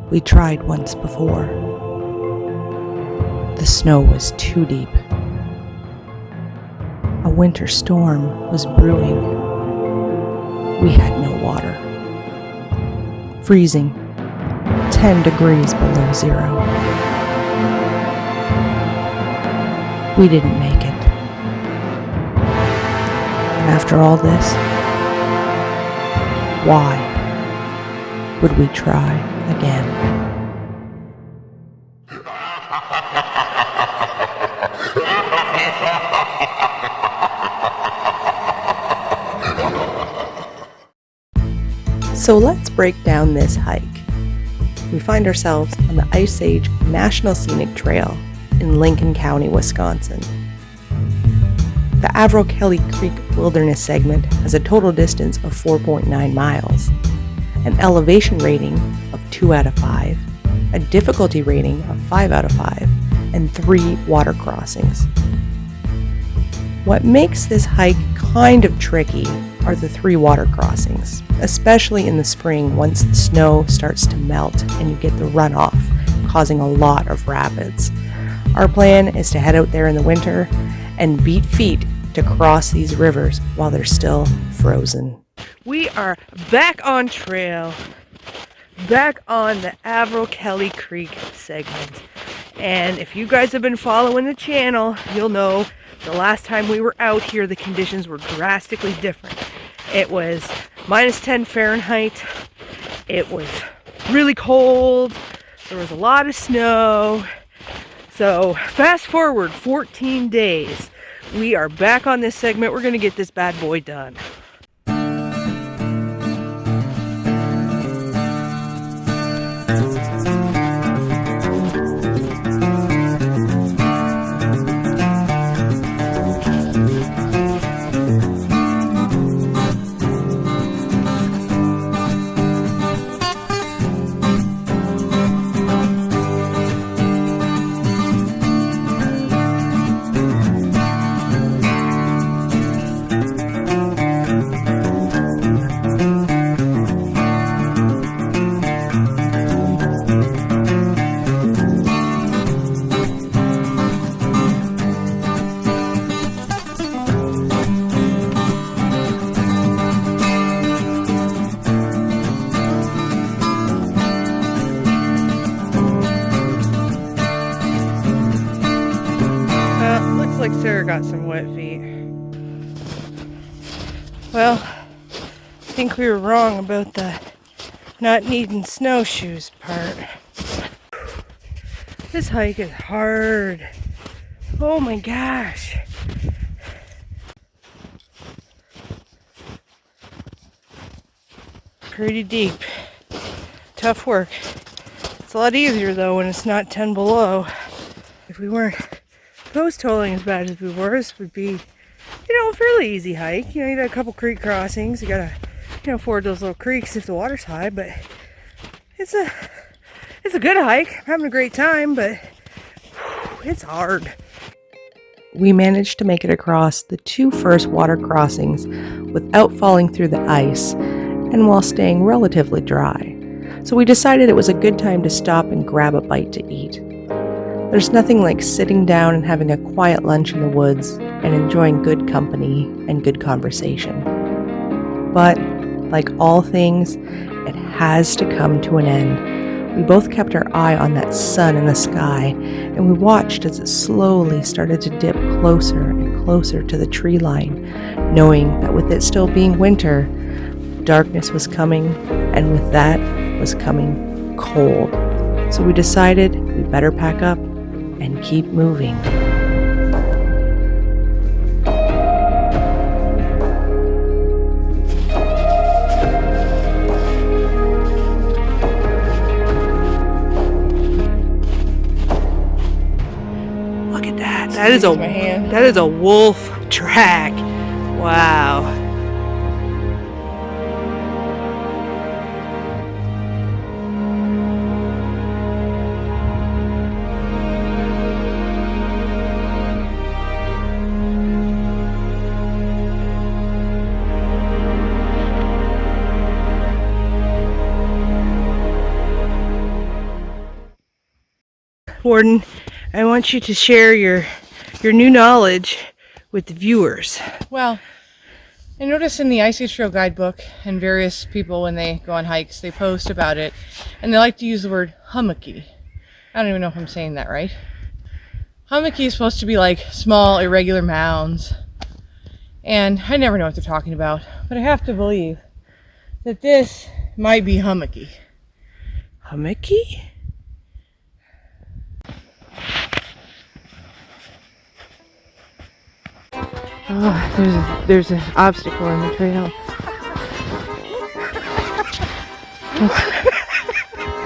We tried once before. The snow was too deep. A winter storm was brewing. We had no water. Freezing, 10 degrees below zero. We didn't make it. And after all this, why would we try again? So let's break down this hike. We find ourselves on the Ice Age National Scenic Trail in Lincoln County, Wisconsin. The Averill-Kelly Creek Wilderness segment has a total distance of 4.9 miles, an elevation rating of 2 out of 5, a difficulty rating of 5 out of 5, and 3 water crossings. What makes this hike kind of tricky are the 3 water crossings, especially in the spring once the snow starts to melt and you get the runoff, causing a lot of rapids. Our plan is to head out there in the winter and beat feet to cross these rivers while they're still frozen. We are back on trail, back on the Averill-Kelly Creek segment. And if you guys have been following the channel, you'll know the last time we were out here, the conditions were drastically different. It was minus 10 Fahrenheit. It was really cold. There was a lot of snow. So fast forward 14 days. We are back on this segment. We're going to get this bad boy done. Like Sarah got some wet feet. Well, I think we were wrong about the not needing snowshoes part. This hike is hard. Oh my gosh. Pretty deep. Tough work. It's a lot easier though when it's not 10 below. If we weren't post holing as bad as we were, this would be, a fairly easy hike. You got a couple creek crossings. You gotta, ford those little creeks if the water's high, but it's a good hike. I'm having a great time, but it's hard. We managed to make it across the 2 first water crossings without falling through the ice and while staying relatively dry. So we decided it was a good time to stop and grab a bite to eat. There's nothing like sitting down and having a quiet lunch in the woods and enjoying good company and good conversation. But, like all things, it has to come to an end. We both kept our eye on that sun in the sky, and we watched as it slowly started to dip closer and closer to the tree line, knowing that with it still being winter, darkness was coming, and with that was coming cold. So we decided we better pack up and keep moving. Look at that. That is a wolf track. Wow. important. I want you to share your new knowledge with the viewers. Well, I noticed in the Ice Age Trail guidebook and various people when they go on hikes, they post about it, and they like to use the word Hamaki. I don't even know if I'm saying that right. Hamaki is supposed to be like small, irregular mounds, and I never know what they're talking about, but I have to believe that this might be Hamaki. Hamaki? Oh, there's an obstacle in the trail.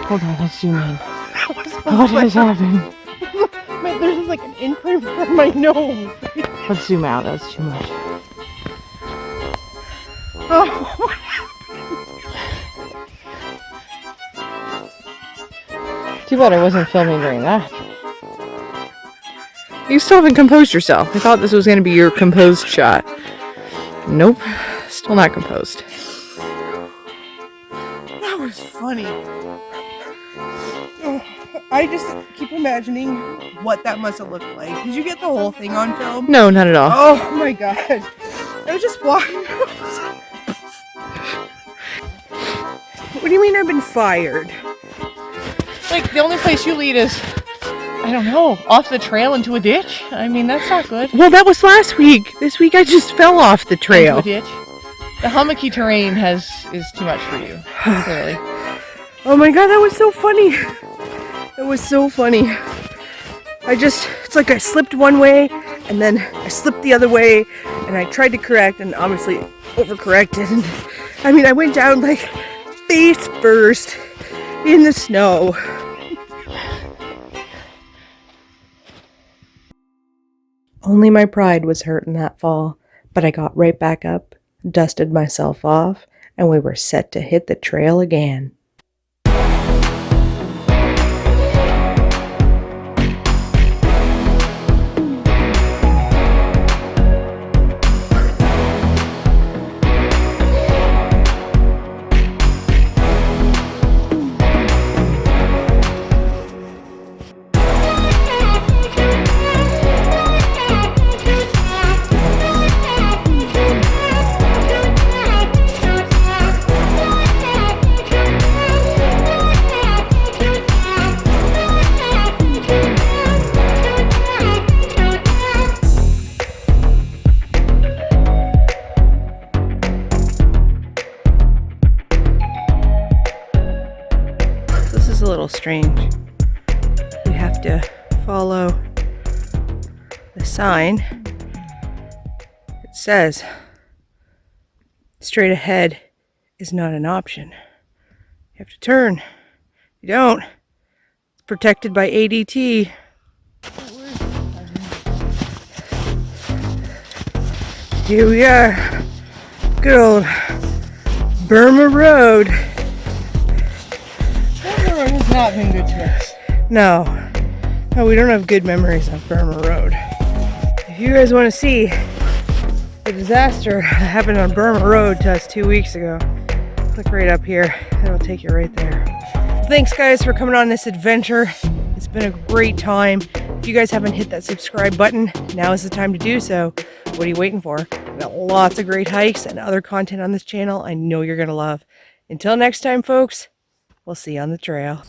Hold on, let's zoom in. What has happened? There's like an imprint from my nose. Let's zoom out, that's too much. Oh. Too bad I wasn't filming during that. You still haven't composed yourself. I thought this was going to be your composed shot. Nope, still not composed. That was funny. I just keep imagining what that must have looked like. Did you get the whole thing on film? No, not at all. Oh my god. I was just walking. What do you mean I've been fired? Like, the only place you lead is, I don't know, off the trail into a ditch? I mean, that's not good. Well, that was last week. This week I just fell off the trail. Into a ditch? The Hamaki terrain is too much for you, clearly. Oh my god, that was so funny. That was so funny. It's like I slipped one way, and then I slipped the other way, and I tried to correct, and obviously overcorrected. And I mean, I went down like face first in the snow. Only my pride was hurt in that fall, but I got right back up, dusted myself off, and we were set to hit the trail again. A little strange. We have to follow the sign. It says straight ahead is not an option. You have to turn. If you don't, it's protected by ADT. Here we are. Good old Burma Road. Has not been good to us. No, we don't have good memories of Burma Road. If you guys want to see the disaster that happened on Burma Road to us 2 weeks ago, click right up here. It'll take you right there. Thanks guys for coming on this adventure. It's been a great time. If you guys haven't hit that subscribe button, now is the time to do so. What are you waiting for? We've got lots of great hikes and other content on this channel I know you're going to love. Until next time, folks, we'll see you on the trail.